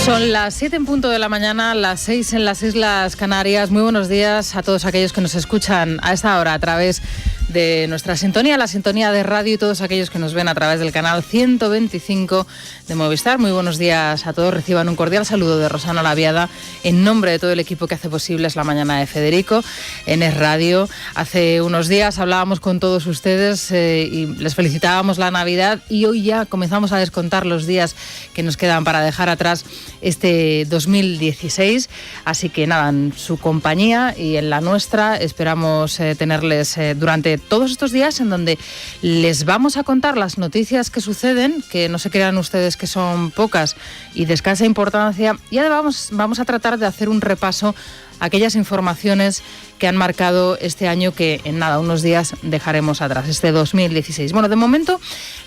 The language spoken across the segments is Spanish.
Son las 7 en punto de la mañana, las 6 en las Islas Canarias. Muy buenos días a todos aquellos que nos escuchan a esta hora a través de nuestra sintonía, la sintonía de radio, y todos aquellos que nos ven a través del canal 125 de Movistar. Muy buenos días a todos. Reciban un cordial saludo de Rosana Laviada en nombre de todo el equipo que hace posible Es la Mañana de Federico en Es Radio. Hace unos días hablábamos con todos ustedes y les felicitábamos la Navidad, y hoy ya comenzamos a descontar los días que nos quedan para dejar atrás este 2016. Así que nada, en su compañía y en la nuestra esperamos tenerles durante todos estos días, en donde les vamos a contar las noticias que suceden, que no se crean ustedes que son pocas y de escasa importancia, y además vamos a tratar de hacer un repaso a aquellas informaciones que han marcado este año que en nada, unos días dejaremos atrás, este 2016. Bueno, de momento,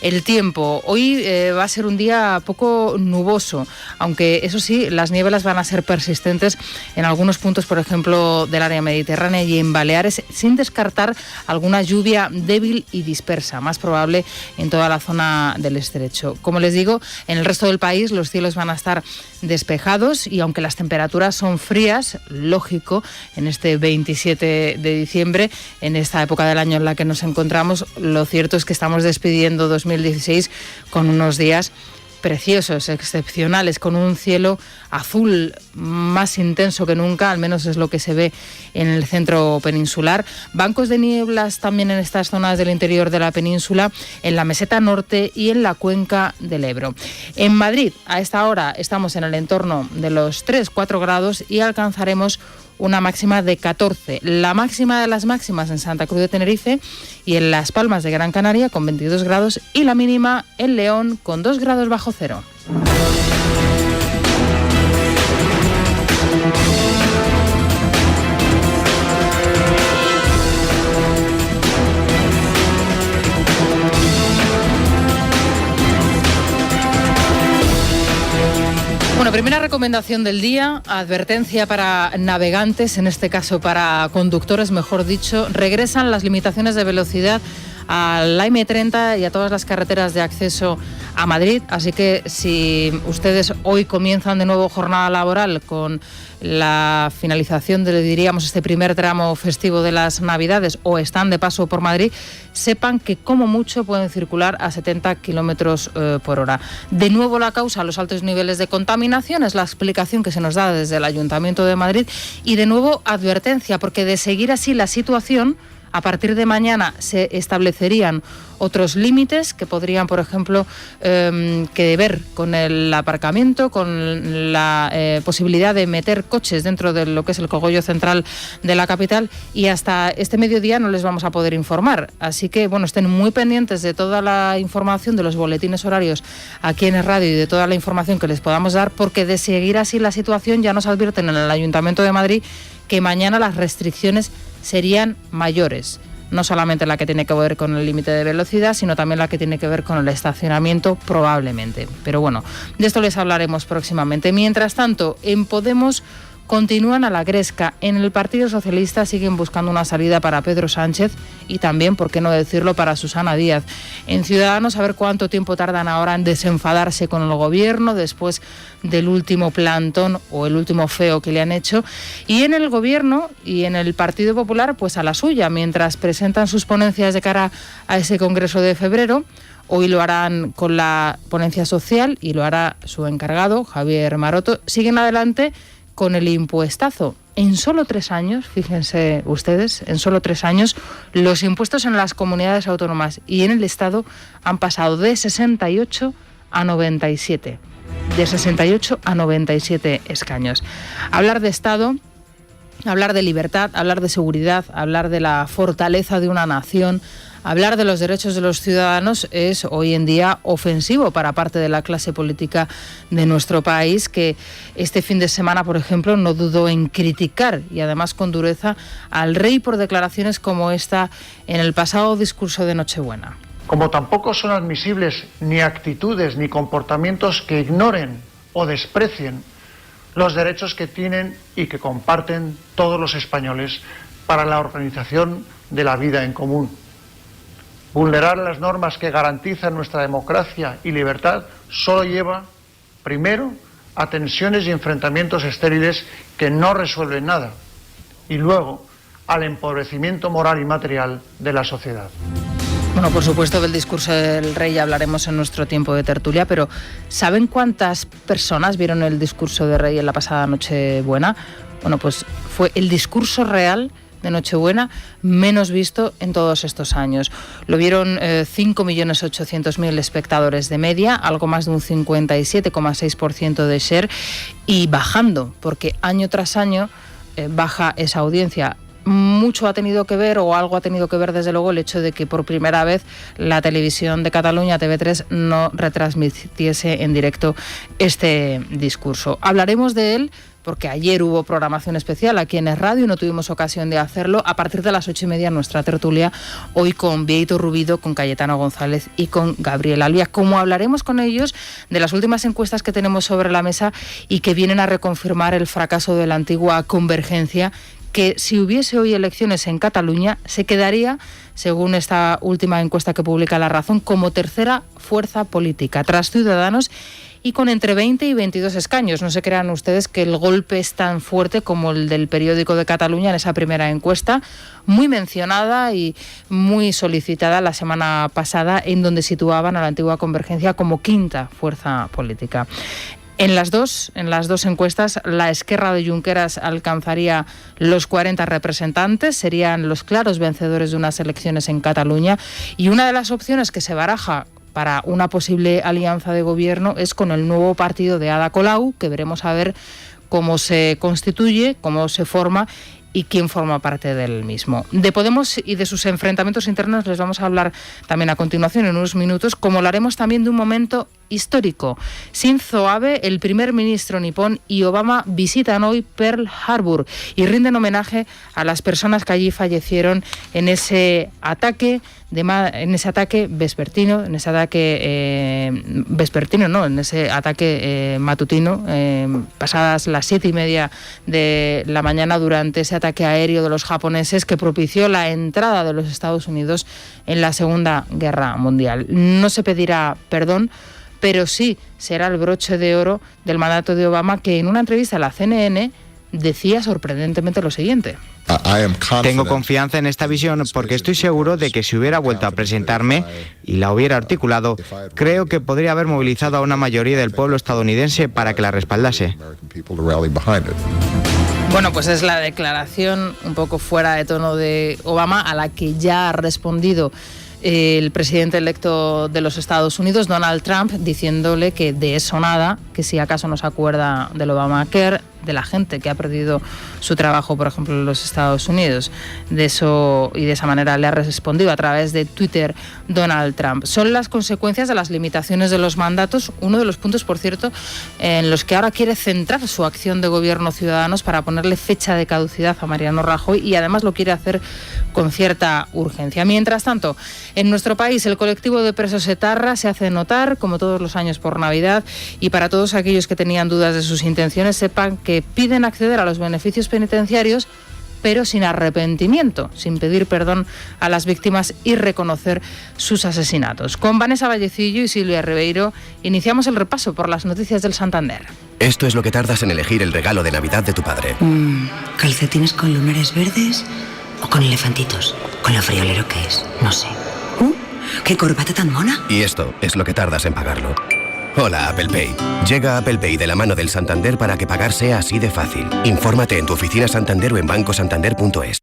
el tiempo. Hoy va a ser un día poco nuboso, aunque eso sí, las nieblas van a ser persistentes en algunos puntos, por ejemplo, del área mediterránea y en Baleares, sin descartar alguna lluvia débil y dispersa, más probable en toda la zona del estrecho. Como les digo, en el resto del país los cielos van a estar despejados, y aunque las temperaturas son frías, lógico, en este 27 de diciembre, en esta época del año en la que nos encontramos, lo cierto es que estamos despidiendo 2016 con unos días preciosos, excepcionales, con un cielo azul más intenso que nunca, al menos es lo que se ve en el centro peninsular. Bancos de nieblas también en estas zonas del interior de la península, en la meseta norte y en la cuenca del Ebro. En Madrid, a esta hora, estamos en el entorno de los 3-4 grados y alcanzaremos una máxima de 14. La máxima de las máximas en Santa Cruz de Tenerife y en Las Palmas de Gran Canaria con 22 grados, y la mínima en León con 2 grados bajo cero. Bueno, primera recomendación del día, advertencia para navegantes, en este caso para conductores, mejor dicho. Regresan las limitaciones de velocidad a la M30 y a todas las carreteras de acceso a Madrid, así que si ustedes hoy comienzan de nuevo jornada laboral con la finalización de, diríamos, este primer tramo festivo de las Navidades, o están de paso por Madrid, sepan que como mucho pueden circular a 70 kilómetros por hora. De nuevo la causa, los altos niveles de contaminación, es la explicación que se nos da desde el Ayuntamiento de Madrid, y de nuevo advertencia, porque de seguir así la situación, a partir de mañana se establecerían otros límites que podrían, por ejemplo, que ver con el aparcamiento, con la posibilidad de meter coches dentro de lo que es el cogollo central de la capital, y hasta este mediodía no les vamos a poder informar. Así que, bueno, estén muy pendientes de toda la información, de los boletines horarios aquí en el radio y de toda la información que les podamos dar, porque de seguir así la situación ya nos advierten en el Ayuntamiento de Madrid que mañana las restricciones serían mayores, no solamente la que tiene que ver con el límite de velocidad, sino también la que tiene que ver con el estacionamiento, probablemente. Pero bueno, de esto les hablaremos próximamente. Mientras tanto, en Podemos continúan a la gresca. En el Partido Socialista siguen buscando una salida para Pedro Sánchez y también, por qué no decirlo, para Susana Díaz. En Ciudadanos, a ver cuánto tiempo tardan ahora en desenfadarse con el gobierno después del último plantón o el último feo que le han hecho. Y en el gobierno y en el Partido Popular, pues a la suya, mientras presentan sus ponencias de cara a ese Congreso de febrero. Hoy lo harán con la ponencia social y lo hará su encargado, Javier Maroto. Siguen adelante con el impuestazo. En solo 3 años, fíjense ustedes, en solo 3 años, los impuestos en las comunidades autónomas y en el Estado han pasado de 68 a 97. De 68 a 97 escaños. Hablar de Estado, hablar de libertad, hablar de seguridad, hablar de la fortaleza de una nación, hablar de los derechos de los ciudadanos es hoy en día ofensivo para parte de la clase política de nuestro país, que este fin de semana, por ejemplo, no dudó en criticar, y además con dureza, al rey por declaraciones como esta en el pasado discurso de Nochebuena. Como tampoco son admisibles ni actitudes ni comportamientos que ignoren o desprecien los derechos que tienen y que comparten todos los españoles para la organización de la vida en común. Vulnerar las normas que garantizan nuestra democracia y libertad solo lleva, primero, a tensiones y enfrentamientos estériles que no resuelven nada, y luego al empobrecimiento moral y material de la sociedad. Bueno, por supuesto del discurso del rey ya hablaremos en nuestro tiempo de tertulia, pero ¿saben cuántas personas vieron el discurso del rey en la pasada Nochebuena? Bueno, pues fue el discurso real de Nochebuena menos visto en todos estos años. Lo vieron 5.800.000 espectadores de media, algo más de un 57,6% de share, y bajando, porque año tras año baja esa audiencia. Mucho ha tenido que ver, o algo ha tenido que ver, desde luego, el hecho de que por primera vez la televisión de Cataluña, TV3, no retransmitiese en directo este discurso. Hablaremos de él porque ayer hubo programación especial aquí en Es Radio y no tuvimos ocasión de hacerlo. A partir de las 8:30 en nuestra tertulia, hoy con Bieito Rubido, con Cayetano González y con Gabriel Albia. Como hablaremos con ellos de las últimas encuestas que tenemos sobre la mesa y que vienen a reconfirmar el fracaso de la antigua Convergencia, que si hubiese hoy elecciones en Cataluña se quedaría, según esta última encuesta que publica La Razón, como tercera fuerza política tras Ciudadanos y con entre 20 y 22 escaños. No se crean ustedes que el golpe es tan fuerte como el del Periódico de Cataluña en esa primera encuesta, muy mencionada y muy solicitada la semana pasada, en donde situaban a la antigua Convergencia como quinta fuerza política. En las dos encuestas, la Esquerra de Junqueras alcanzaría los 40 representantes, serían los claros vencedores de unas elecciones en Cataluña, y una de las opciones que se baraja para una posible alianza de gobierno es con el nuevo partido de Ada Colau, que veremos a ver cómo se constituye, cómo se forma y quién forma parte del mismo. De Podemos y de sus enfrentamientos internos les vamos a hablar también a continuación en unos minutos, como lo haremos también de un momento histórico. Shinzo Abe, el primer ministro nipón, y Obama visitan hoy Pearl Harbor y rinden homenaje a las personas que allí fallecieron en ese ataque vespertino, en ese ataque matutino, pasadas las 7:30 de la mañana, durante ese ataque aéreo de los japoneses que propició la entrada de los Estados Unidos en la Segunda Guerra Mundial. No se pedirá perdón, pero sí será el broche de oro del mandato de Obama, que en una entrevista a la CNN decía sorprendentemente lo siguiente. Tengo confianza en esta visión porque estoy seguro de que si hubiera vuelto a presentarme y la hubiera articulado, creo que podría haber movilizado a una mayoría del pueblo estadounidense para que la respaldase. Bueno, pues es la declaración un poco fuera de tono de Obama, a la que ya ha respondido el presidente electo de los Estados Unidos, Donald Trump, diciéndole que de eso nada, que si acaso no se acuerda del Obamacare, de la gente que ha perdido su trabajo, por ejemplo, en los Estados Unidos. De eso, y de esa manera le ha respondido a través de Twitter Donald Trump. Son las consecuencias de las limitaciones de los mandatos, uno de los puntos, por cierto, en los que ahora quiere centrar su acción de gobierno Ciudadanos para ponerle fecha de caducidad a Mariano Rajoy, y además lo quiere hacer con cierta urgencia. Mientras tanto, en nuestro país el colectivo de presos etarra se hace notar, como todos los años por Navidad, y para todos aquellos que tenían dudas de sus intenciones, sepan que piden acceder a los beneficios penitenciarios, pero sin arrepentimiento, sin pedir perdón a las víctimas y reconocer sus asesinatos. Con Vanessa Vallecillo y Silvia Ribeiro iniciamos el repaso por las noticias del Santander. Esto es lo que tardas en elegir el regalo de Navidad de tu padre. ¿Calcetines con lunares verdes o con elefantitos? Con lo friolero que es, no sé. ¿Qué corbata tan mona? Y esto es lo que tardas en pagarlo. Hola, Apple Pay. Llega Apple Pay de la mano del Santander para que pagar sea así de fácil. Infórmate en tu oficina Santander o en bancosantander.es.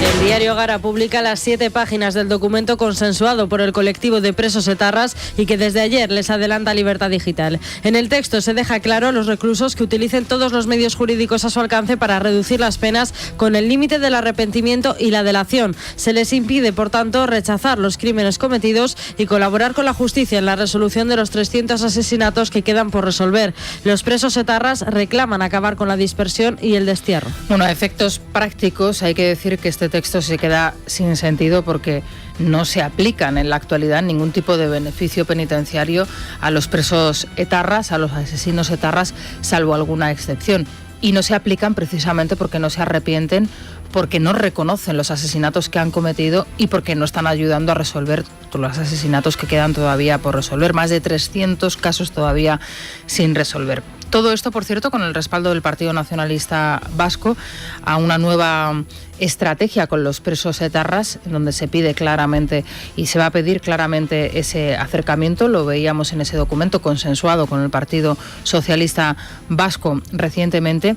El diario Gara publica las 7 páginas del documento consensuado por el colectivo de presos etarras y que desde ayer les adelanta Libertad Digital. En el texto se deja claro a los reclusos que utilicen todos los medios jurídicos a su alcance para reducir las penas con el límite del arrepentimiento y la delación. Se les impide, por tanto, rechazar los crímenes cometidos y colaborar con la justicia en la resolución de los 300 asesinatos que quedan por resolver. Los presos etarras reclaman acabar con la dispersión y el destierro. Bueno, a efectos prácticos hay que decir que este texto se queda sin sentido porque no se aplican en la actualidad ningún tipo de beneficio penitenciario a los presos etarras, a los asesinos etarras, salvo alguna excepción. y no se aplican precisamente porque no se arrepienten, porque no reconocen los asesinatos que han cometido y porque no están ayudando a resolver los asesinatos que quedan todavía por resolver. Más de 300 casos todavía sin resolver. Todo esto, por cierto, con el respaldo del Partido Nacionalista Vasco a una nueva estrategia con los presos etarras, en donde se pide claramente y se va a pedir claramente ese acercamiento. Lo veíamos en ese documento consensuado con el Partido Socialista Vasco recientemente.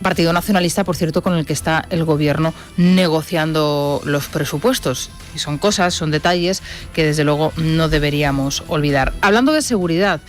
Partido Nacionalista, por cierto, con el que está el Gobierno negociando los presupuestos. Y son cosas, son detalles que desde luego no deberíamos olvidar. Hablando de seguridad,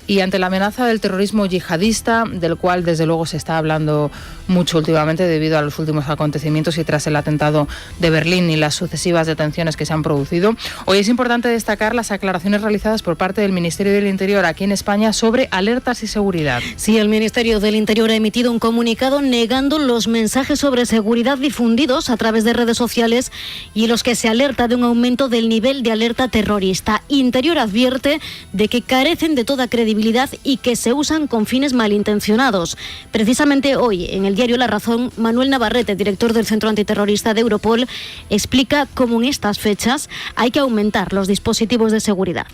y ante la amenaza del terrorismo yihadista, del cual desde luego se está hablando mucho últimamente debido a los últimos acontecimientos y tras el atentado de Berlín y las sucesivas detenciones que se han producido, hoy es importante destacar las aclaraciones realizadas por parte del Ministerio del Interior aquí en España sobre alertas y seguridad. Sí, el Ministerio del Interior ha emitido un comunicado negando los mensajes sobre seguridad difundidos a través de redes sociales y en los que se alerta de un aumento del nivel de alerta terrorista. Interior advierte de que carecen de toda credibilidad y que se usan con fines malintencionados. Precisamente hoy, en el diario La Razón, Manuel Navarrete, director del Centro Antiterrorista de Europol, explica cómo en estas fechas hay que aumentar los dispositivos de seguridad.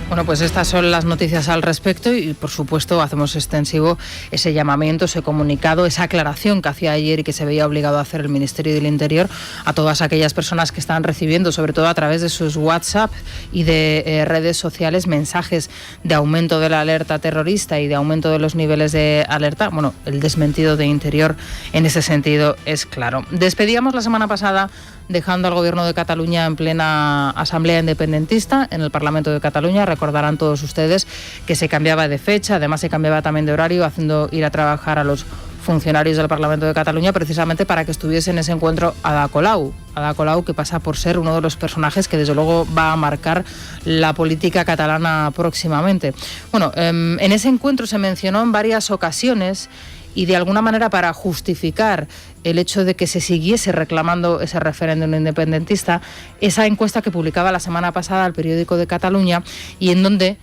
Bueno, pues estas son las noticias al respecto y, por supuesto, hacemos extensivo ese llamamiento, ese comunicado, esa aclaración que hacía ayer y que se veía obligado a hacer el Ministerio del Interior a todas aquellas personas que están recibiendo, sobre todo a través de sus WhatsApp y de redes sociales, mensajes de aumento de la alerta terrorista y de aumento de los niveles de alerta. Bueno, el desmentido de Interior en ese sentido es claro. Despedíamos la semana pasada dejando al Gobierno de Cataluña en plena asamblea independentista en el Parlamento de Cataluña. Recordarán todos ustedes que se cambiaba de fecha, además se cambiaba también de horario, haciendo ir a trabajar a los funcionarios del Parlamento de Cataluña precisamente para que estuviese en ese encuentro Ada Colau, que pasa por ser uno de los personajes que desde luego va a marcar la política catalana próximamente. Bueno, en ese encuentro se mencionó en varias ocasiones y de alguna manera para justificar el hecho de que se siguiese reclamando ese referéndum independentista, esa encuesta que publicaba la semana pasada el periódico de Cataluña y en donde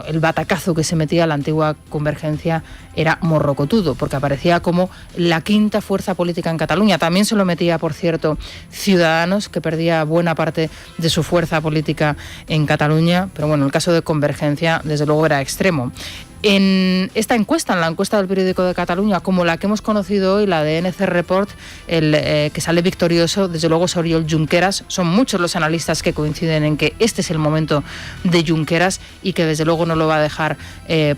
el batacazo que se metía a la antigua Convergencia era morrocotudo, porque aparecía como la quinta fuerza política en Cataluña. También se lo metía, por cierto, Ciudadanos, que perdía buena parte de su fuerza política en Cataluña, pero el caso de Convergencia, desde luego, era extremo. En esta encuesta, en la encuesta del periódico de Cataluña, como la que hemos conocido hoy, la de NC Report, el que sale victorioso, desde luego, es Oriol Junqueras. Son muchos los analistas que coinciden en que este es el momento de Junqueras y que desde luego no lo va a dejar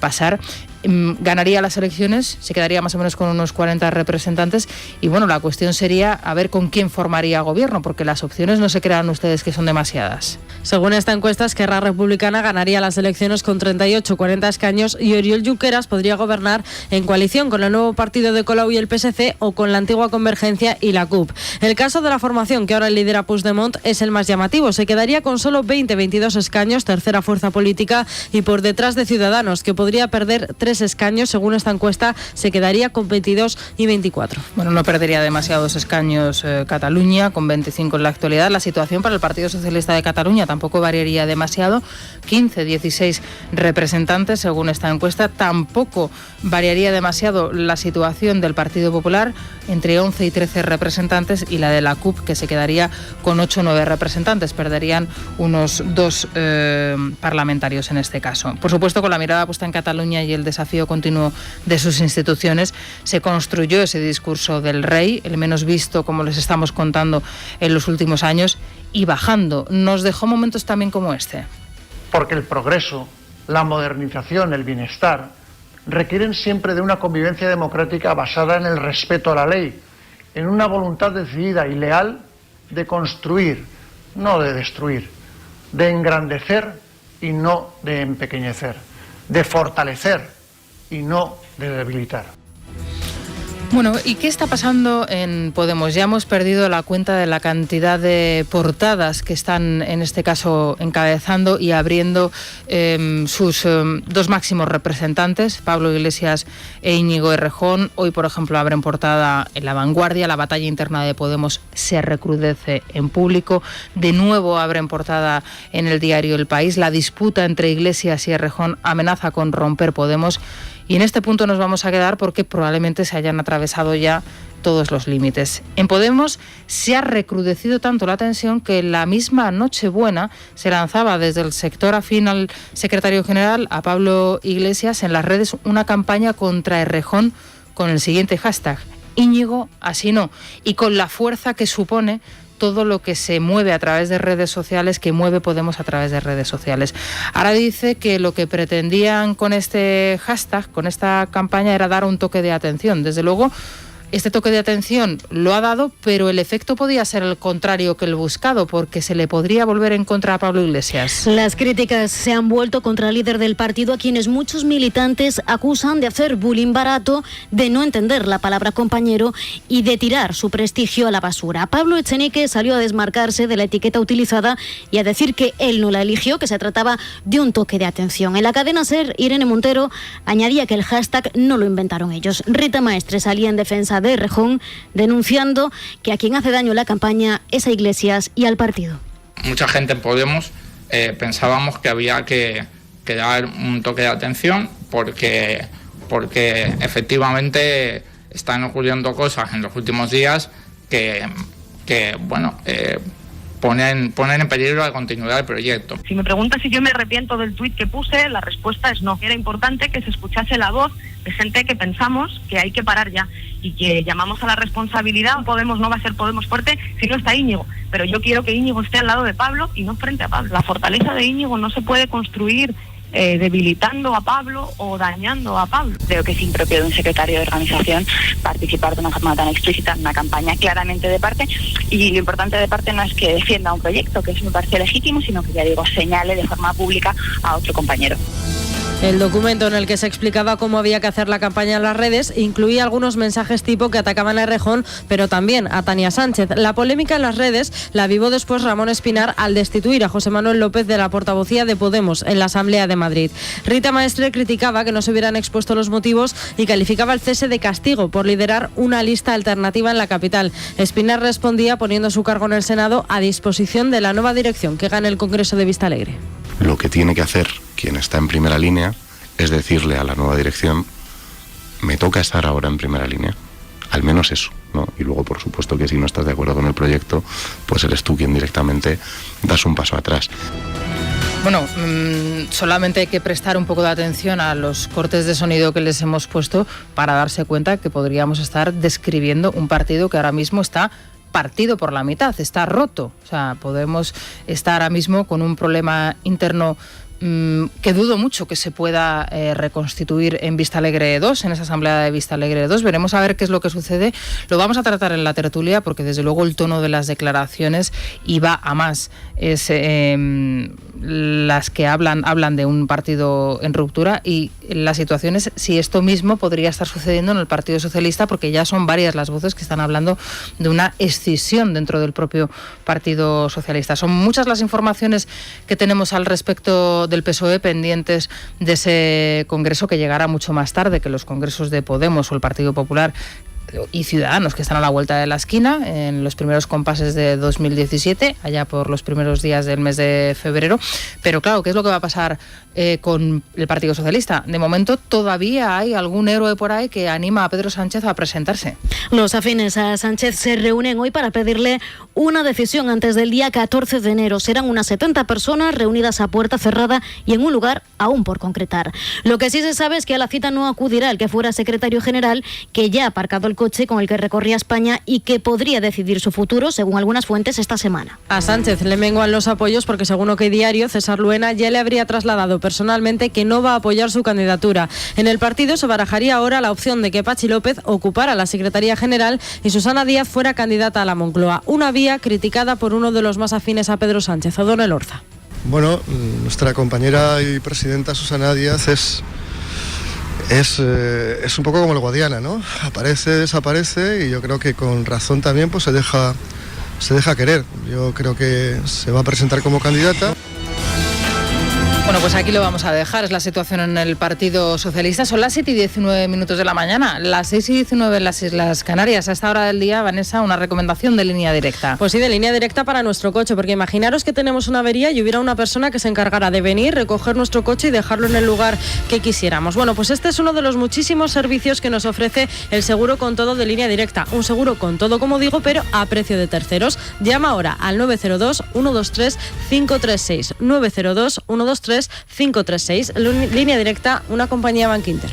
pasar. Ganaría las elecciones, se quedaría más o menos con unos 40 representantes y la cuestión sería a ver con quién formaría gobierno, porque las opciones no se crean ustedes que son demasiadas. Según esta encuesta, Esquerra Republicana ganaría las elecciones con 38-40 escaños y Oriol Junqueras podría gobernar en coalición con el nuevo partido de Colau y el PSC o con la antigua Convergencia y la CUP. El caso de la formación que ahora lidera Puigdemont es el más llamativo. Se quedaría con solo 20-22 escaños, tercera fuerza política, y por detrás de Ciudadanos, que podría perder 3 escaños. Según esta encuesta, se quedaría con 22 y 24. No perdería demasiados escaños Cataluña, con 25 en la actualidad. La situación para el Partido Socialista de Cataluña tampoco variaría demasiado. 15-16 representantes, según esta encuesta. Tampoco variaría demasiado la situación del Partido Popular, entre 11 y 13 representantes, y la de la CUP, que se quedaría con 8 o 9 representantes. Perderían unos 2 parlamentarios en este caso. Por supuesto, con la mirada puesta en Cataluña y el desafío continuo de sus instituciones, se construyó ese discurso del rey, el menos visto, como les estamos contando, en los últimos años, y bajando. Nos dejó momentos también como este. Porque el progreso, la modernización, el bienestar, requieren siempre de una convivencia democrática basada en el respeto a la ley, en una voluntad decidida y leal de construir, no de destruir, de engrandecer y no de empequeñecer, de fortalecer y no de debilitar. ¿Y qué está pasando en Podemos? Ya hemos perdido la cuenta de la cantidad de portadas que están, en este caso, encabezando y abriendo sus 2 máximos representantes, Pablo Iglesias e Íñigo Errejón. Hoy, por ejemplo, abren portada en La Vanguardia. La batalla interna de Podemos se recrudece en Público. De nuevo abren portada en el diario El País. La disputa entre Iglesias y Errejón amenaza con romper Podemos. Y en este punto nos vamos a quedar porque probablemente se hayan atravesado ya todos los límites. En Podemos se ha recrudecido tanto la tensión que la misma Nochebuena se lanzaba desde el sector afín al secretario general, a Pablo Iglesias, en las redes una campaña contra Errejón con el siguiente hashtag: Íñigo, así no, y con la fuerza que supone todo lo que se mueve a través de redes sociales, que mueve Podemos a través de redes sociales. Ahora dice que lo que pretendían con este hashtag, con esta campaña, era dar un toque de atención. Desde luego, este toque de atención lo ha dado, pero el efecto podía ser el contrario que el buscado, porque se le podría volver en contra a Pablo Iglesias. Las críticas se han vuelto contra el líder del partido, a quienes muchos militantes acusan de hacer bullying barato, de no entender la palabra compañero y de tirar su prestigio a la basura. Pablo Echenique salió a desmarcarse de la etiqueta utilizada y a decir que él no la eligió, que se trataba de un toque de atención. En la cadena SER, Irene Montero añadía que el hashtag no lo inventaron ellos. Rita Maestre salía en defensa de Errejón, denunciando que a quien hace daño la campaña es a Iglesias y al partido. Mucha gente en Podemos pensábamos que había que dar un toque de atención porque efectivamente están ocurriendo cosas en los últimos días que ponen en peligro la continuidad del proyecto. Si me preguntas si yo me arrepiento del tuit que puse, la respuesta es no. Era importante que se escuchase la voz de gente que pensamos que hay que parar ya y que llamamos a la responsabilidad. Podemos no va a ser Podemos fuerte si no está Íñigo, pero yo quiero que Íñigo esté al lado de Pablo y no frente a Pablo. La fortaleza de Íñigo no se puede construir debilitando a Pablo o dañando a Pablo. Creo que es impropio de un secretario de organización participar de una forma tan explícita en una campaña claramente de parte, y lo importante de parte no es que defienda un proyecto, que eso me parece legítimo, sino que, ya digo, señale de forma pública a otro compañero. El documento en el que se explicaba cómo había que hacer la campaña en las redes incluía algunos mensajes tipo que atacaban a Errejón, pero también a Tania Sánchez. La polémica en las redes la avivó después Ramón Espinar al destituir a José Manuel López de la portavocía de Podemos en la Asamblea de Madrid. Rita Maestre criticaba que no se hubieran expuesto los motivos y calificaba el cese de castigo por liderar una lista alternativa en la capital. Espinar respondía poniendo su cargo en el Senado a disposición de la nueva dirección que gane el Congreso de Vistalegre. Lo que tiene que hacer quien está en primera línea es decirle a la nueva dirección: me toca estar ahora en primera línea, al menos eso, ¿no? Y luego, por supuesto, que si no estás de acuerdo con el proyecto, pues eres tú quien directamente das un paso atrás. Bueno, solamente hay que prestar un poco de atención a los cortes de sonido que les hemos puesto para darse cuenta que podríamos estar describiendo un partido que ahora mismo está partido por la mitad, está roto. O sea, Podemos estar ahora mismo con un problema interno que dudo mucho que se pueda reconstituir en Vistalegre 2, en esa asamblea de Vistalegre 2. Veremos a ver qué es lo que sucede. Lo vamos a tratar en la tertulia porque desde luego el tono de las declaraciones iba a más. Es las que hablan de un partido en ruptura, y la situación es si esto mismo podría estar sucediendo en el Partido Socialista, porque ya son varias las voces que están hablando de una escisión dentro del propio Partido Socialista. Son muchas las informaciones que tenemos al respecto del PSOE pendientes de ese congreso, que llegará mucho más tarde que los congresos de Podemos o el Partido Popular y Ciudadanos, que están a la vuelta de la esquina en los primeros compases de 2017, allá por los primeros días del mes de febrero. Pero claro, ¿qué es lo que va a pasar con el Partido Socialista? De momento todavía hay algún héroe por ahí que anima a Pedro Sánchez a presentarse. Los afines a Sánchez se reúnen hoy para pedirle una decisión antes del día 14 de enero. Serán unas 70 personas reunidas a puerta cerrada y en un lugar aún por concretar. Lo que sí se sabe es que a la cita no acudirá el que fuera secretario general, que ya ha aparcado el coche con el que recorría España y que podría decidir su futuro, según algunas fuentes, esta semana. A Sánchez le menguan los apoyos porque, según OK Diario, César Luena ya le habría trasladado personalmente que no va a apoyar su candidatura. En el partido se barajaría ahora la opción de que Patxi López ocupara la Secretaría General y Susana Díaz fuera candidata a la Moncloa, una vía criticada por uno de los más afines a Pedro Sánchez, Odón Elorza. Bueno, nuestra compañera y presidenta Susana Díaz es un poco como el Guadiana, ¿no? Aparece, desaparece, y yo creo que con razón también pues se deja querer. Yo creo que se va a presentar como candidata. Bueno, pues aquí lo vamos a dejar. Es la situación en el Partido Socialista. Son las 7:19 de la mañana, las 6:19 en las Islas Canarias. A esta hora del día, Vanessa, una recomendación de línea directa. Pues sí, de línea directa para nuestro coche, porque imaginaros que tenemos una avería y hubiera una persona que se encargara de venir, recoger nuestro coche y dejarlo en el lugar que quisiéramos. Bueno, pues este es uno de los muchísimos servicios que nos ofrece el seguro con todo de línea directa. Un seguro con todo, como digo, pero a precio de terceros. Llama ahora al 902-123-536. 902-123-536. Línea directa, una compañía Bankinter.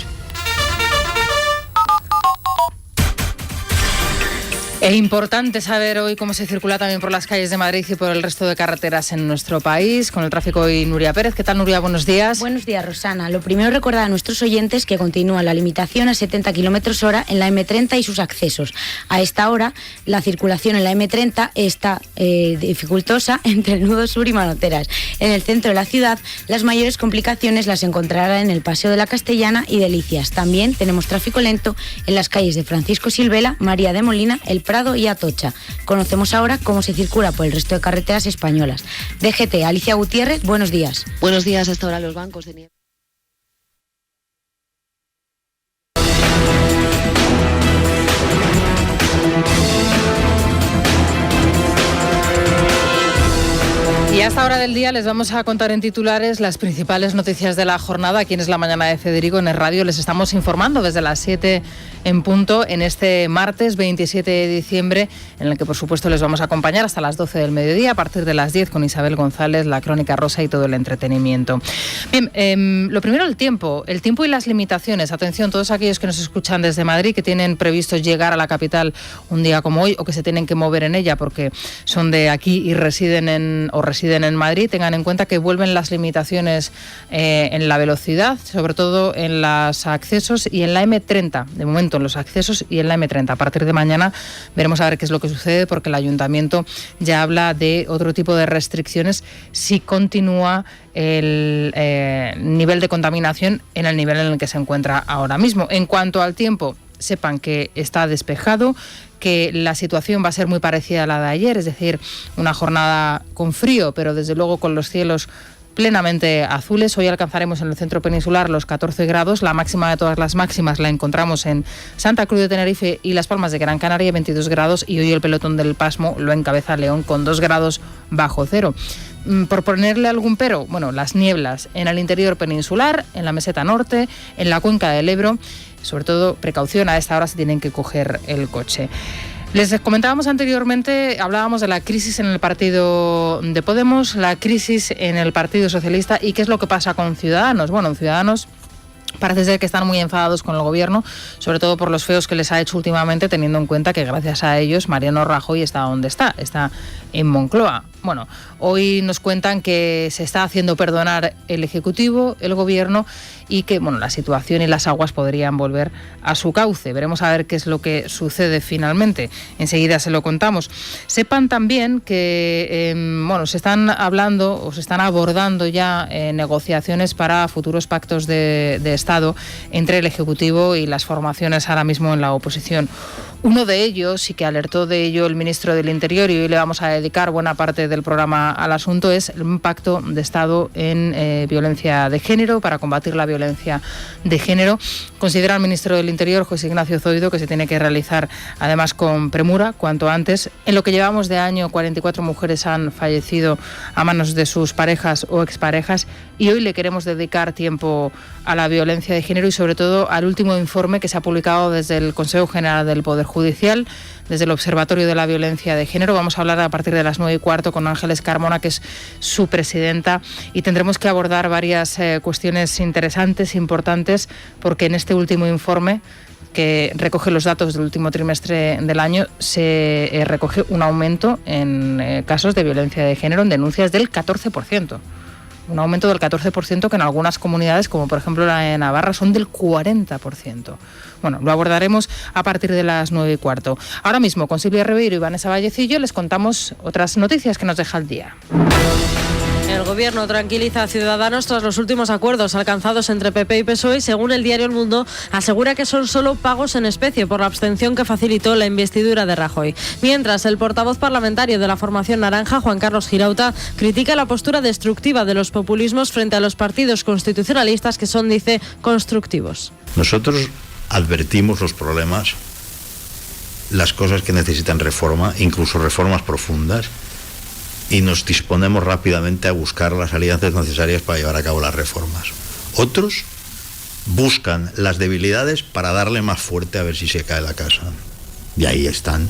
Es importante saber hoy cómo se circula también por las calles de Madrid y por el resto de carreteras en nuestro país. Con el tráfico hoy, Nuria Pérez. ¿Qué tal, Nuria? Buenos días. Buenos días, Rosana. Lo primero, recordar a nuestros oyentes que continúa la limitación a 70 km/h en la M30 y sus accesos. A esta hora, la circulación en la M30 está dificultosa entre el nudo sur y Manoteras. En el centro de la ciudad, las mayores complicaciones las encontrará en el Paseo de la Castellana y Delicias. También tenemos tráfico lento en las calles de Francisco Silvela, María de Molina, El Prado y Atocha. Conocemos ahora cómo se circula por el resto de carreteras españolas. DGT, Alicia Gutiérrez, buenos días. Buenos días. Hasta ahora los bancos de nieve. Y a esta hora del día les vamos a contar en titulares las principales noticias de la jornada. Aquí en Es la Mañana de Federico, en el radio les estamos informando desde las 7 en punto en este martes 27 de diciembre, en el que por supuesto les vamos a acompañar hasta las 12 del mediodía, a partir de las 10 con Isabel González, la Crónica Rosa y todo el entretenimiento. Bien, lo primero, el tiempo y las limitaciones. Atención, todos aquellos que nos escuchan desde Madrid, que tienen previsto llegar a la capital un día como hoy o que se tienen que mover en ella porque son de aquí y residen en Madrid, tengan en cuenta que vuelven las limitaciones en la velocidad, sobre todo en los accesos y en la M30. De momento en los accesos y en la M30. A partir de mañana veremos a ver qué es lo que sucede, porque el Ayuntamiento ya habla de otro tipo de restricciones si continúa el nivel de contaminación en el nivel en el que se encuentra ahora mismo. En cuanto al tiempo, sepan que está despejado, que la situación va a ser muy parecida a la de ayer, es decir, una jornada con frío, pero desde luego con los cielos plenamente azules. Hoy alcanzaremos en el centro peninsular los 14 grados, la máxima de todas las máximas la encontramos en Santa Cruz de Tenerife y Las Palmas de Gran Canaria, 22 grados, y hoy el pelotón del Pasmo lo encabeza León con 2 grados bajo cero. Por ponerle algún pero, bueno, las nieblas en el interior peninsular, en la meseta norte, en la cuenca del Ebro. Sobre todo, precaución, a esta hora se tienen que coger el coche. Les comentábamos anteriormente, hablábamos de la crisis en el partido de Podemos, la crisis en el Partido Socialista y qué es lo que pasa con Ciudadanos. Bueno, en Ciudadanos parece ser que están muy enfadados con el gobierno, sobre todo por los feos que les ha hecho últimamente, teniendo en cuenta que gracias a ellos Mariano Rajoy está donde está en Moncloa. Bueno, hoy nos cuentan que se está haciendo perdonar el Ejecutivo, el Gobierno, y que la situación y las aguas podrían volver a su cauce. Veremos a ver qué es lo que sucede finalmente. Enseguida se lo contamos. Sepan también que se están hablando o se están abordando ya negociaciones para futuros pactos de Estado entre el Ejecutivo y las formaciones ahora mismo en la oposición. Uno de ellos, y que alertó de ello el ministro del Interior, y hoy le vamos a dedicar buena parte del programa al asunto, es un pacto de Estado en violencia de género, para combatir la violencia de género. Considera el ministro del Interior, José Ignacio Zoido, que se tiene que realizar además con premura, cuanto antes. En lo que llevamos de año, 44 mujeres han fallecido a manos de sus parejas o exparejas, y hoy le queremos dedicar tiempo a la violencia de género y sobre todo al último informe que se ha publicado desde el Consejo General del Poder Judicial, desde el Observatorio de la Violencia de Género. Vamos a hablar a partir de las 9:15 con Ángeles Carmona, que es su presidenta, y tendremos que abordar varias cuestiones interesantes, importantes, porque en este último informe, que recoge los datos del último trimestre del año, se recoge un aumento en casos de violencia de género, en denuncias del 14%. Un aumento del 14% que en algunas comunidades, como por ejemplo la de Navarra, son del 40%. Bueno, lo abordaremos a partir de las 9:15. Ahora mismo, con Silvia Ribeiro y Vanessa Vallecillo, les contamos otras noticias que nos deja el día. El Gobierno tranquiliza a Ciudadanos tras los últimos acuerdos alcanzados entre PP y PSOE y, según el diario El Mundo, asegura que son solo pagos en especie por la abstención que facilitó la investidura de Rajoy. Mientras, el portavoz parlamentario de la formación naranja, Juan Carlos Girauta, critica la postura destructiva de los populismos frente a los partidos constitucionalistas que son, dice, constructivos. Nosotros advertimos los problemas, las cosas que necesitan reforma, incluso reformas profundas, y nos disponemos rápidamente a buscar las alianzas necesarias para llevar a cabo las reformas. Otros buscan las debilidades para darle más fuerte a ver si se cae la casa. Y ahí están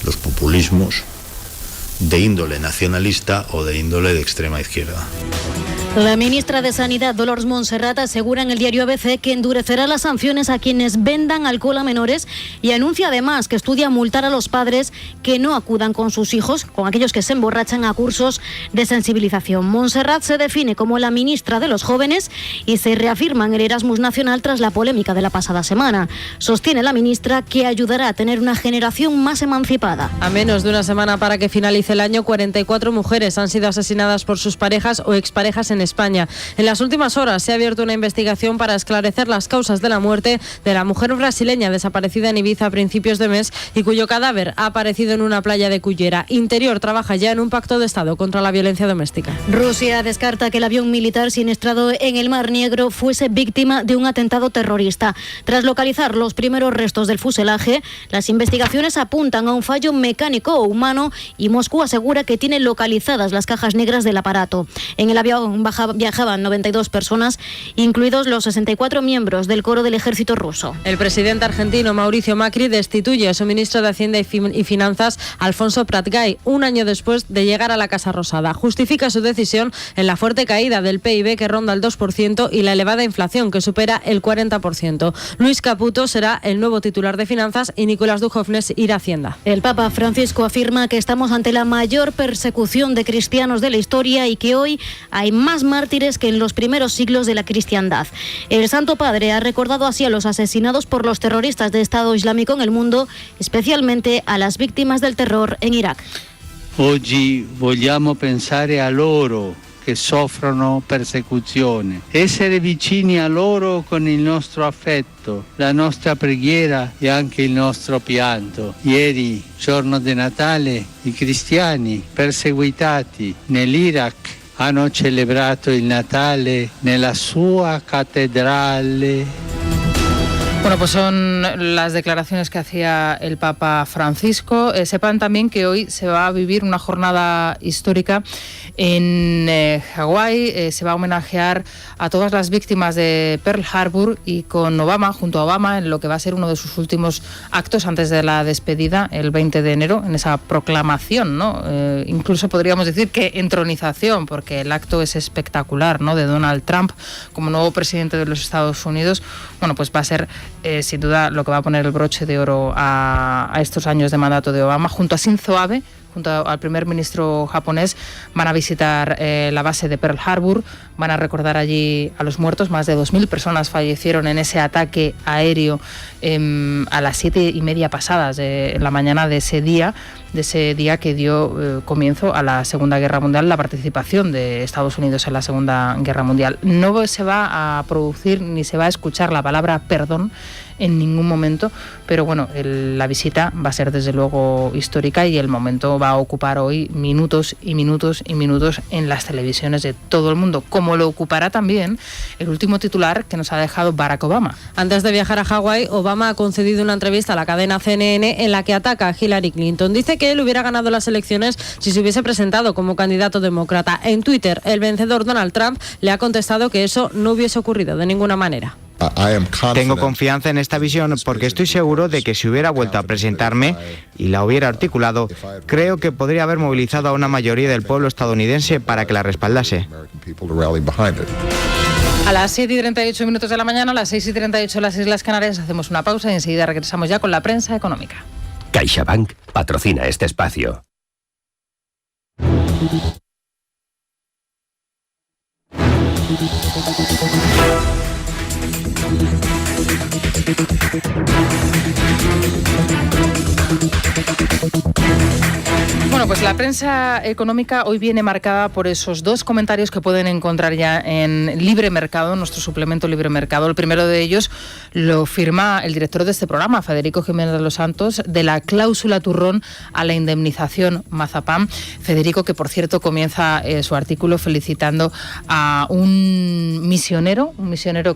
los populismos de índole nacionalista o de índole de extrema izquierda. La ministra de Sanidad, Dolors Montserrat, asegura en el diario ABC que endurecerá las sanciones a quienes vendan alcohol a menores y anuncia además que estudia multar a los padres que no acudan con sus hijos, con aquellos que se emborrachan, a cursos de sensibilización. Montserrat se define como la ministra de los jóvenes y se reafirma en el Erasmus Nacional tras la polémica de la pasada semana. Sostiene la ministra que ayudará a tener una generación más emancipada. A menos de una semana para que finalice el año, 44 mujeres han sido asesinadas por sus parejas o exparejas en España. En las últimas horas se ha abierto una investigación para esclarecer las causas de la muerte de la mujer brasileña desaparecida en Ibiza a principios de mes y cuyo cadáver ha aparecido en una playa de Cullera. Interior trabaja ya en un pacto de Estado contra la violencia doméstica. Rusia descarta que el avión militar siniestrado en el Mar Negro fuese víctima de un atentado terrorista. Tras localizar los primeros restos del fuselaje, las investigaciones apuntan a un fallo mecánico o humano y Moscú asegura que tiene localizadas las cajas negras del aparato. En el avión viajaban 92 personas, incluidos los 64 miembros del coro del ejército ruso. El presidente argentino Mauricio Macri destituye a su ministro de Hacienda y Finanzas, Alfonso Pratgay, un año después de llegar a la Casa Rosada. Justifica su decisión en la fuerte caída del PIB, que ronda el 2%, y la elevada inflación, que supera el 40%. Luis Caputo será el nuevo titular de Finanzas y Nicolás Dujovnes irá a Hacienda. El Papa Francisco afirma que estamos ante la mayor persecución de cristianos de la historia y que hoy hay más mártires que en los primeros siglos de la cristiandad. El Santo Padre ha recordado así a los asesinados por los terroristas de Estado Islámico en el mundo, especialmente a las víctimas del terror en Irak. Oggi vogliamo pensare a loro che soffrono persecuzione, essere vicini a loro con il nostro affetto, la nostra preghiera e anche il nostro pianto. Ieri, giorno di Natale, i cristiani perseguitati nell'Iraq hanno celebrato il Natale nella sua cattedrale. Bueno, pues son las declaraciones que hacía el Papa Francisco. Sepan también que hoy se va a vivir una jornada histórica en Hawái. Se va a homenajear a todas las víctimas de Pearl Harbor y con Obama, junto a Obama, en lo que va a ser uno de sus últimos actos antes de la despedida, el 20 de enero, en esa proclamación, ¿no? Incluso podríamos decir que entronización, porque el acto es espectacular, ¿no?, de Donald Trump como nuevo presidente de los Estados Unidos. Bueno, pues va a ser sin duda lo que va a poner el broche de oro a estos años de mandato de Obama. Junto a Shinzo Abe, junto al primer ministro japonés, van a visitar la base de Pearl Harbor, van a recordar allí a los muertos. Más de 2.000 personas fallecieron en ese ataque aéreo a las 7:30 pasadas en la mañana de ese día que dio comienzo a la Segunda Guerra Mundial, la participación de Estados Unidos en la Segunda Guerra Mundial. No se va a producir ni se va a escuchar la palabra perdón en ningún momento, pero bueno, la visita va a ser desde luego histórica y el momento va a ocupar hoy minutos y minutos y minutos en las televisiones de todo el mundo, como lo ocupará también el último titular que nos ha dejado Barack Obama. Antes de viajar a Hawái, Obama ha concedido una entrevista a la cadena CNN en la que ataca a Hillary Clinton. Dice que él hubiera ganado las elecciones si se hubiese presentado como candidato demócrata. En Twitter, el vencedor Donald Trump le ha contestado que eso no hubiese ocurrido de ninguna manera. Tengo confianza en esta visión porque estoy seguro de que si hubiera vuelto a presentarme y la hubiera articulado, creo que podría haber movilizado a una mayoría del pueblo estadounidense para que la respaldase. A las 7:38 de la mañana, a las 6:38 en las Islas Canarias, hacemos una pausa y enseguida regresamos ya con la prensa económica. CaixaBank patrocina este espacio. Bueno, pues la prensa económica hoy viene marcada por esos dos comentarios que pueden encontrar ya en Libre Mercado, nuestro suplemento Libre Mercado. El primero de ellos lo firma el director de este programa, Federico Jiménez de los Santos, de la cláusula turrón a la indemnización Mazapán. Federico, que por cierto comienza su artículo felicitando a un misionero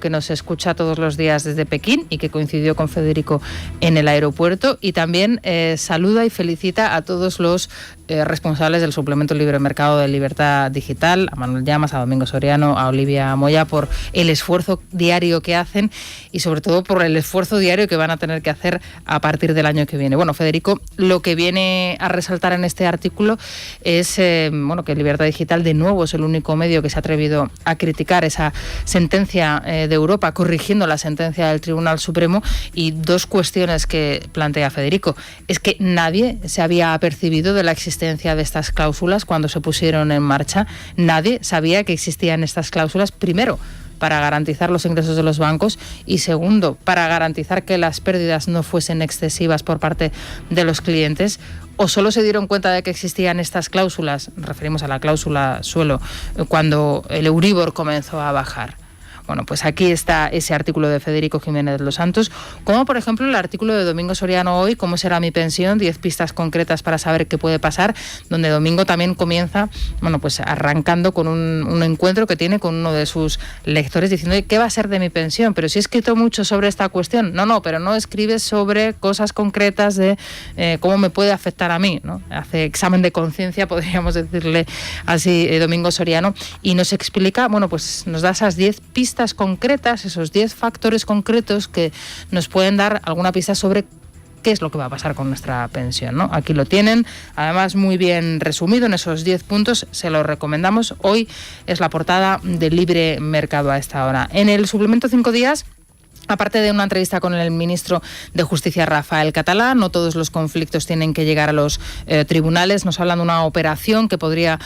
que nos escucha todos los días desde Pekín y que coincidió con Federico en el aeropuerto, y también saluda y felicita a todos los responsables del suplemento Libre Mercado de Libertad Digital, a Manuel Llamas, a Domingo Soriano, a Olivia Moya, por el esfuerzo diario que hacen y sobre todo por el esfuerzo diario que van a tener que hacer a partir del año que viene. Bueno, Federico lo que viene a resaltar en este artículo es que Libertad Digital de nuevo es el único medio que se ha atrevido a criticar esa sentencia de Europa, corrigiendo la sentencia del Tribunal Supremo, y dos cuestiones que plantea Federico. Es que nadie se había apercibido de la existencia de estas cláusulas cuando se pusieron en marcha. Nadie sabía que existían estas cláusulas, primero, para garantizar los ingresos de los bancos, y segundo, para garantizar que las pérdidas no fuesen excesivas por parte de los clientes. ¿O solo se dieron cuenta de que existían estas cláusulas, referimos a la cláusula suelo, cuando el Euribor comenzó a bajar? Bueno, pues aquí está ese artículo de Federico Jiménez de los Santos, como por ejemplo el artículo de Domingo Soriano hoy, ¿Cómo será mi pensión? 10 pistas concretas para saber qué puede pasar, donde Domingo también comienza, pues arrancando con un encuentro que tiene con uno de sus lectores diciendo ¿qué va a ser de mi pensión? Pero si he escrito mucho sobre esta cuestión. No, pero no escribes sobre cosas concretas de cómo me puede afectar a mí, ¿no? Hace examen de conciencia, podríamos decirle así, Domingo Soriano, y nos explica, pues nos da esas 10 pistas concretas, esos 10 factores concretos que nos pueden dar alguna pista sobre qué es lo que va a pasar con nuestra pensión, ¿no? Aquí lo tienen, además muy bien resumido en esos 10 puntos, se lo recomendamos. Hoy es la portada de Libre Mercado a esta hora. En el suplemento 5 días, aparte de una entrevista con el ministro de Justicia, Rafael Català, no todos los conflictos tienen que llegar a los tribunales. Nos hablan de una operación que podría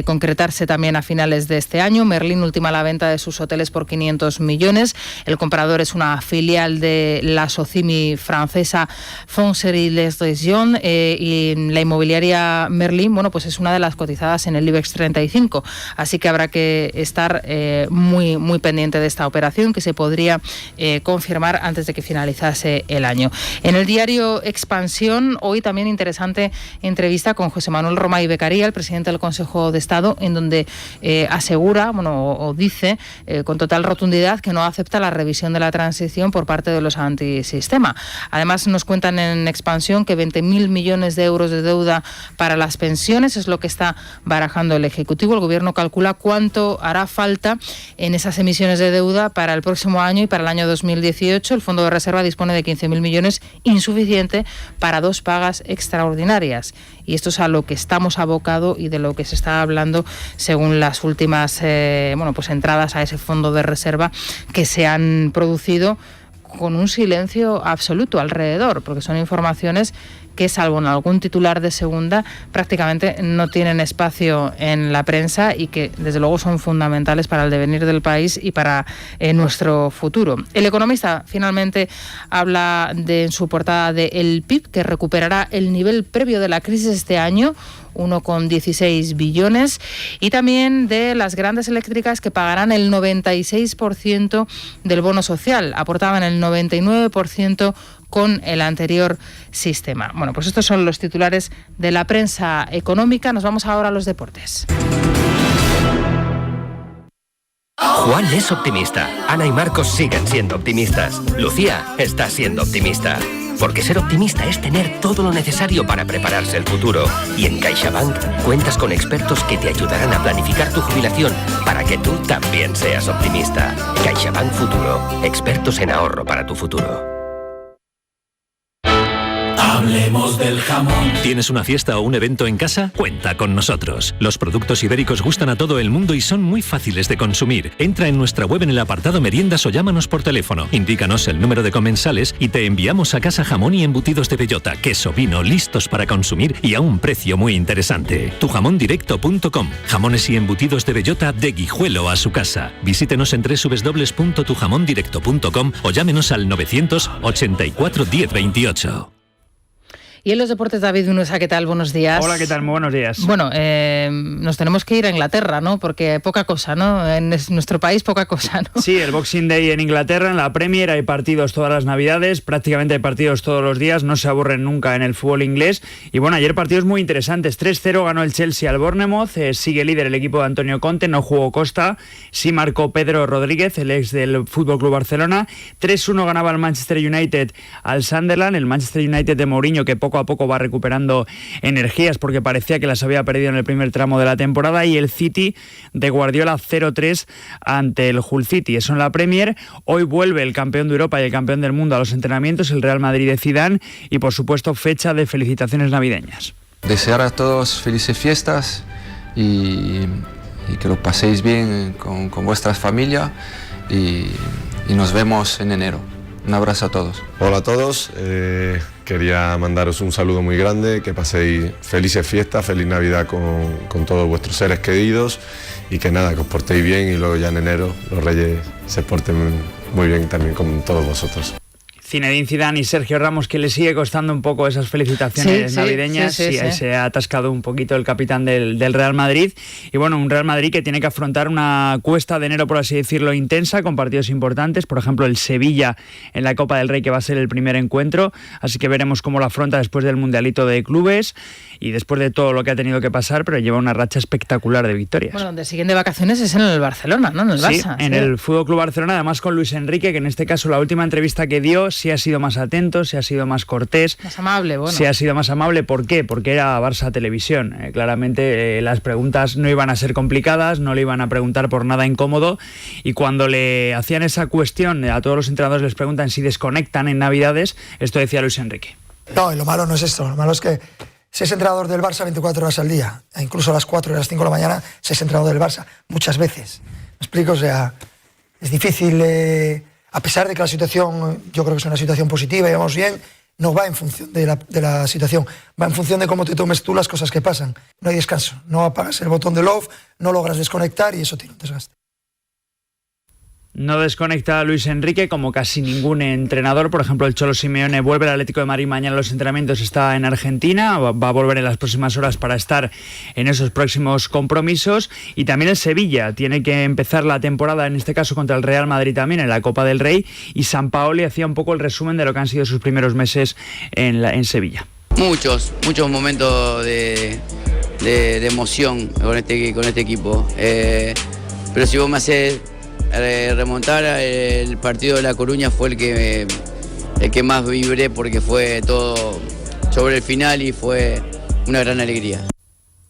concretarse también a finales de este año. Merlin ultima la venta de sus hoteles por 500 millones. El comprador es una filial de la Socimi francesa Fonserie Les Régions, y la inmobiliaria Merlin, pues es una de las cotizadas en el IBEX 35. Así que habrá que estar muy, muy pendiente de esta operación, que se podría confirmar antes de que finalizase el año. En el diario Expansión, hoy también interesante entrevista con José Manuel Romay Beccaria, el presidente del Consejo de Estado, en donde asegura, o dice con total rotundidad que no acepta la revisión de la transición por parte de los antisistema. Además, nos cuentan en Expansión que 20.000 millones de euros de deuda para las pensiones es lo que está barajando el Ejecutivo. El Gobierno calcula cuánto hará falta en esas emisiones de deuda para el próximo año y para el año 2018. El Fondo de Reserva dispone de 15.000 millones, insuficiente para 2 pagas extraordinarias. Y esto es a lo que estamos abocados y de lo que se está hablando según las últimas entradas a ese Fondo de Reserva, que se han producido con un silencio absoluto alrededor, porque son informaciones que, salvo en algún titular de segunda, prácticamente no tienen espacio en la prensa y que desde luego son fundamentales para el devenir del país y para nuestro futuro. El Economista finalmente habla en su portada de el PIB, que recuperará el nivel previo de la crisis este año, 1,16 billones, y también de las grandes eléctricas que pagarán el 96% del bono social. Aportaban el 99% con el anterior sistema. Pues estos son los titulares de la prensa económica. Nos vamos ahora a los deportes. Juan es optimista. Ana y Marcos siguen siendo optimistas. Lucía está siendo optimista. Porque ser optimista es tener todo lo necesario para prepararse el futuro. Y en CaixaBank cuentas con expertos que te ayudarán a planificar tu jubilación para que tú también seas optimista. CaixaBank Futuro. Expertos en ahorro para tu futuro. Hablemos del jamón. ¿Tienes una fiesta o un evento en casa? Cuenta con nosotros. Los productos ibéricos gustan a todo el mundo y son muy fáciles de consumir. Entra en nuestra web en el apartado meriendas o llámanos por teléfono. Indícanos el número de comensales y te enviamos a casa jamón y embutidos de bellota, queso, vino, listos para consumir y a un precio muy interesante. tujamondirecto.com. Jamones y embutidos de bellota de Guijuelo a su casa. Visítenos en www.tujamondirecto.com o llámenos al 984 10 28. Y en los deportes, David Unuesa, ¿qué tal? Buenos días. Hola, ¿qué tal? Muy buenos días. Bueno, nos tenemos que ir a Inglaterra, ¿no? Porque poca cosa, ¿no? En nuestro país poca cosa, ¿no? Sí, el Boxing Day en Inglaterra, en la Premier hay partidos todas las Navidades, prácticamente hay partidos todos los días, no se aburren nunca en el fútbol inglés. Y bueno, ayer partidos muy interesantes. 3-0 ganó el Chelsea al Bournemouth, sigue líder el equipo de Antonio Conte, no jugó Costa, sí marcó Pedro Rodríguez, el ex del FC Barcelona. 3-1 ganaba el Manchester United al Sunderland, el Manchester United de Mourinho, que poco a poco va recuperando energías porque parecía que las había perdido en el primer tramo de la temporada, y el City de Guardiola 0-3 ante el Hull City. Eso en la Premier. Hoy vuelve el campeón de Europa y el campeón del mundo a los entrenamientos, el Real Madrid de Zidane, y por supuesto fecha de felicitaciones navideñas. Desear a todos felices fiestas y que lo paséis bien con vuestras familias y nos vemos en enero. Un abrazo a todos. Hola a todos, quería mandaros un saludo muy grande, que paséis felices fiestas, feliz Navidad con todos vuestros seres queridos y que nada, que os portéis bien y luego ya en enero los Reyes se porten muy bien también con todos vosotros. Zinedine Zidane y Sergio Ramos, que le sigue costando un poco esas felicitaciones navideñas. Sí, ahí se ha atascado un poquito el capitán del Real Madrid. Y bueno, un Real Madrid que tiene que afrontar una cuesta de enero, por así decirlo, intensa, con partidos importantes. Por ejemplo, el Sevilla en la Copa del Rey, que va a ser el primer encuentro. Así que veremos cómo lo afronta después del Mundialito de Clubes y después de todo lo que ha tenido que pasar, pero lleva una racha espectacular de victorias. Bueno, donde siguen de vacaciones es en el Barcelona, ¿no? En el Barça. Sí, en el FC Barcelona, además con Luis Enrique, que en este caso la última entrevista que dio sí ha sido más atento, sí ha sido más cortés. Más amable, bueno. Sí ha sido más amable. ¿Por qué? Porque era Barça Televisión. Claramente las preguntas no iban a ser complicadas, no le iban a preguntar por nada incómodo, y cuando le hacían esa cuestión, a todos los entrenadores les preguntan si desconectan en Navidades, esto decía Luis Enrique. No, lo malo no es esto, lo malo es que se es entrenador del Barça 24 horas al día, e incluso a las 4 y a las 5 de la mañana se es entrenador del Barça, muchas veces. ¿Me explico? O sea, es difícil, a pesar de que la situación, yo creo que es una situación positiva y vamos bien, no va en función de la situación, va en función de cómo te tomes tú las cosas que pasan. No hay descanso, no apagas el botón de off, no logras desconectar y eso tiene un desgaste. No desconecta a Luis Enrique como casi ningún entrenador. Por ejemplo, el Cholo Simeone vuelve al Atlético de Madrid mañana a los entrenamientos, está en Argentina, va a volver en las próximas horas para estar en esos próximos compromisos. Y también el Sevilla tiene que empezar la temporada, en este caso contra el Real Madrid también, en la Copa del Rey, y Sampaoli hacía un poco el resumen de lo que han sido sus primeros meses en Sevilla. Muchos momentos de emoción con este equipo. Pero si vos me haces remontar, el partido de La Coruña fue el que más vibré, porque fue todo sobre el final y fue una gran alegría.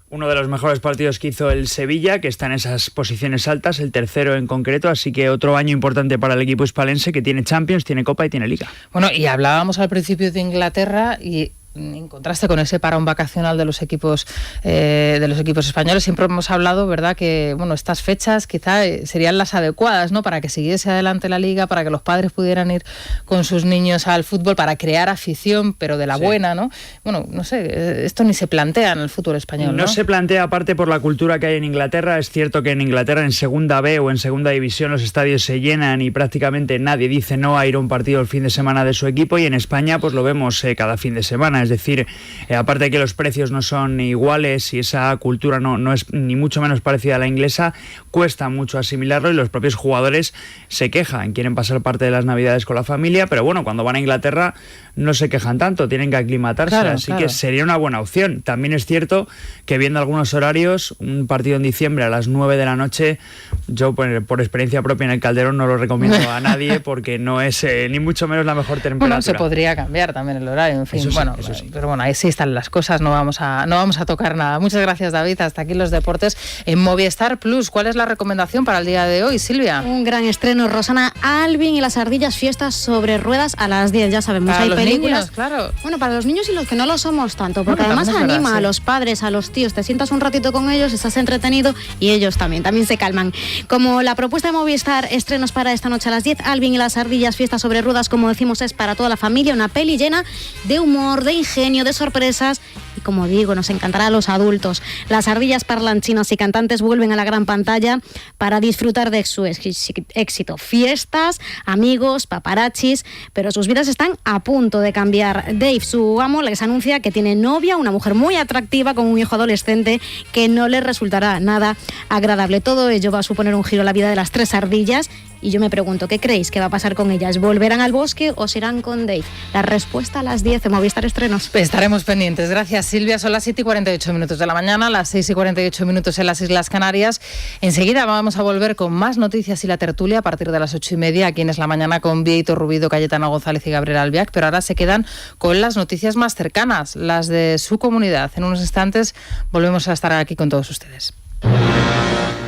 Uno de los mejores partidos que hizo el Sevilla, que está en esas posiciones altas, el tercero en concreto, así que otro año importante para el equipo hispalense, que tiene Champions, tiene Copa y tiene Liga. Bueno, y hablábamos al principio de Inglaterra y en contraste con ese parón vacacional de los equipos españoles, siempre hemos hablado, ¿verdad?, que bueno, estas fechas quizá serían las adecuadas, ¿no?, para que siguiese adelante la Liga, para que los padres pudieran ir con sus niños al fútbol, para crear afición, pero de la buena, ¿no? Bueno, no sé, esto ni se plantea en el fútbol español, ¿no? No se plantea, aparte por la cultura que hay en Inglaterra. Es cierto que en Inglaterra, en segunda B o en segunda división, los estadios se llenan y prácticamente nadie dice no a ir a un partido el fin de semana de su equipo, y en España pues lo vemos cada fin de semana. Es decir, aparte de que los precios no son iguales y esa cultura no es ni mucho menos parecida a la inglesa, cuesta mucho asimilarlo, y los propios jugadores se quejan, quieren pasar parte de las Navidades con la familia, pero bueno, cuando van a Inglaterra no se quejan tanto, tienen que aclimatarse, así que sería una buena opción. También es cierto que viendo algunos horarios, un partido en diciembre a las 9 de la noche, yo por experiencia propia en el Calderón no lo recomiendo a nadie, porque no es ni mucho menos la mejor temperatura. Bueno, se podría cambiar también el horario, en fin, eso sí. Pero bueno, ahí sí están las cosas, no vamos a tocar nada. Muchas gracias, David. Hasta aquí los deportes en Movistar Plus. ¿Cuál es la recomendación para el día de hoy, Silvia? Un gran estreno, Rosana, Alvin y las ardillas, fiestas sobre ruedas a las 10, ya sabemos. Para hay los películas. Niños, claro. Bueno, para los niños y los que no lo somos tanto, porque además anima a los padres, a los tíos. Te sientas un ratito con ellos, estás entretenido y ellos también se calman. Como la propuesta de Movistar, estrenos para esta noche a las 10, Alvin y las ardillas, fiestas sobre ruedas, como decimos, es para toda la familia, una peli llena de humor, de ingenio, de sorpresas, y y como digo, nos encantará a los adultos. Las ardillas parlanchinas y cantantes vuelven a la gran pantalla para disfrutar de su éxito. Fiestas, amigos, paparachis, pero sus vidas están a punto de cambiar. Dave, su amo, les anuncia que tiene novia, una mujer muy atractiva con un hijo adolescente que no le resultará nada agradable. Todo ello va a suponer un giro en la vida de las 3 ardillas y yo me pregunto, ¿qué creéis que va a pasar con ellas? ¿Volverán al bosque o se irán con Dave? La respuesta a las 10 en Movistar Estrenos. Estaremos pendientes. Gracias, Silvia. Son las 7:48 de la mañana, las 6:48 en las Islas Canarias. Enseguida vamos a volver con más noticias y la tertulia a partir de las 8:30 aquí en Es la Mañana con Vieito Rubido, Cayetana González y Gabriel Albiac, pero ahora se quedan con las noticias más cercanas, las de su comunidad. En unos instantes volvemos a estar aquí con todos ustedes.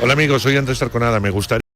Hola amigos, soy Andrés Tarconada. Me gustaría